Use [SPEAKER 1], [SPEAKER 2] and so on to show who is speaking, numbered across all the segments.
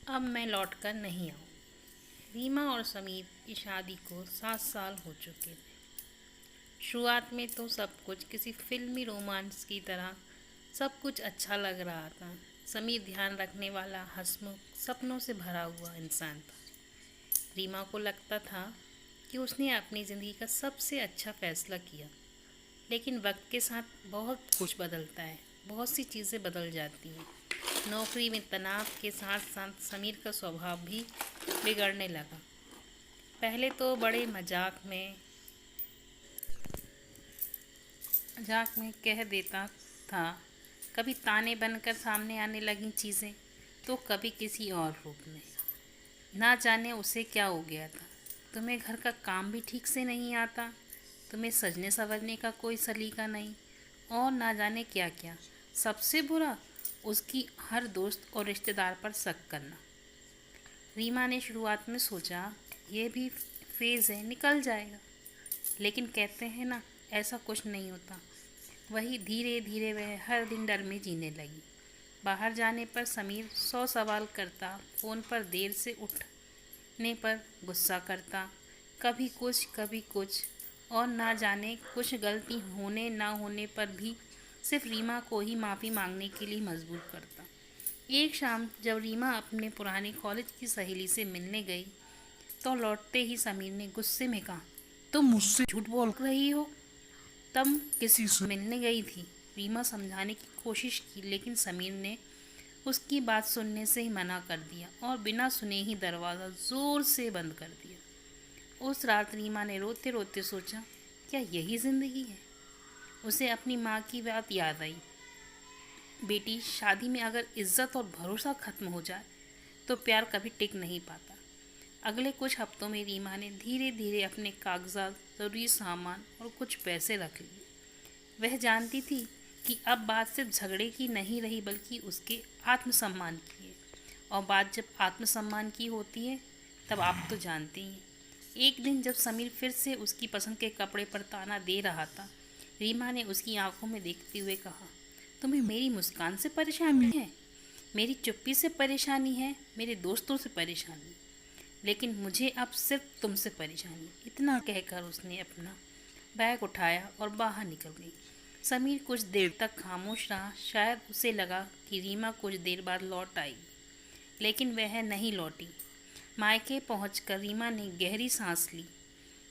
[SPEAKER 1] अब मैं लौटकर नहीं आऊँ। रीमा और समीर की शादी को 7 साल हो चुके थे। शुरुआत में तो सब कुछ किसी फिल्मी रोमांस की तरह सब कुछ अच्छा लग रहा था। समीर ध्यान रखने वाला, हंसमुख, सपनों से भरा हुआ इंसान था। रीमा को लगता था कि उसने अपनी ज़िंदगी का सबसे अच्छा फैसला किया। लेकिन वक्त के साथ बहुत कुछ बदलता है, बहुत सी चीज़ें बदल जाती हैं। नौकरी में तनाव के साथ साथ समीर का स्वभाव भी बिगड़ने लगा। पहले तो बड़े मजाक में कह देता था, कभी ताने बनकर सामने आने लगी चीज़ें, तो कभी किसी और रूप में। ना जाने उसे क्या हो गया था। तुम्हें घर का काम भी ठीक से नहीं आता, तुम्हें सजने संवरने का कोई सलीका नहीं, और ना जाने क्या क्या। सबसे बुरा, उसकी हर दोस्त और रिश्तेदार पर शक करना। रीमा ने शुरुआत में सोचा ये भी फेज़ है, निकल जाएगा। लेकिन कहते हैं ना, ऐसा कुछ नहीं होता। वही धीरे धीरे वह हर दिन डर में जीने लगी। बाहर जाने पर समीर 100 सवाल करता, फ़ोन पर देर से उठने पर गुस्सा करता, कभी कुछ कभी कुछ, और ना जाने कुछ गलती होने ना होने पर भी सिर्फ रीमा को ही माफ़ी मांगने के लिए मजबूर करता। एक शाम जब रीमा अपने पुराने कॉलेज की सहेली से मिलने गई, तो लौटते ही समीर ने गुस्से में कहा, तुम मुझसे झूठ बोल रही हो। तब किसी से मिलने गई थी। रीमा समझाने की कोशिश की, लेकिन समीर ने उसकी बात सुनने से ही मना कर दिया और बिना सुने ही दरवाज़ा ज़ोर से बंद कर दिया। उस रात रीमा ने रोते रोते सोचा, क्या यही ज़िंदगी है? उसे अपनी माँ की बात याद आई, बेटी, शादी में अगर इज्जत और भरोसा खत्म हो जाए तो प्यार कभी टिक नहीं पाता। अगले कुछ हफ्तों में रीमा ने धीरे धीरे अपने कागजात, ज़रूरी सामान और कुछ पैसे रख लिए। वह जानती थी कि अब बात सिर्फ झगड़े की नहीं रही, बल्कि उसके आत्मसम्मान की है। और बात जब आत्मसम्मान की होती है, तब आप तो जानते ही हैं। एक दिन जब समीर फिर से उसकी पसंद के कपड़े पर ताना दे रहा था, रीमा ने उसकी आंखों में देखते हुए कहा, तुम्हें मेरी मुस्कान से परेशानी है, मेरी चुप्पी से परेशानी है, मेरे दोस्तों से परेशानी, लेकिन मुझे अब सिर्फ तुमसे परेशानी। इतना कहकर उसने अपना बैग उठाया और बाहर निकल गई। समीर कुछ देर तक खामोश रहा। शायद उसे लगा कि रीमा कुछ देर बाद लौट आएगी, लेकिन वह नहीं लौटी। मायके पहुंचकर रीमा ने गहरी सांस ली।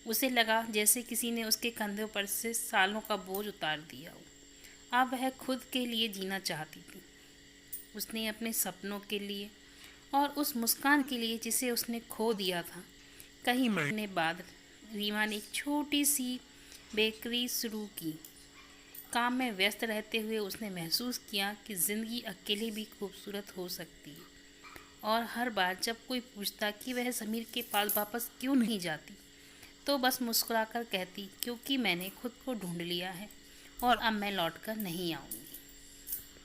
[SPEAKER 1] उसे लगा जैसे किसी ने उसके कंधों पर से सालों का बोझ उतार दिया हो। अब वह खुद के लिए जीना चाहती थी। उसने अपने सपनों के लिए और उस मुस्कान के लिए जिसे उसने खो दिया था। कई महीने बाद रीमा ने एक छोटी सी बेकरी शुरू की। काम में व्यस्त रहते हुए उसने महसूस किया कि ज़िंदगी अकेले भी खूबसूरत हो सकती है। और हर बार जब कोई पूछता कि वह समीर के पास वापस क्यों नहीं जाती, तो बस मुस्कुराकर कहती, क्योंकि मैंने खुद को ढूंढ लिया है और अब मैं लौट कर नहीं आऊँगी।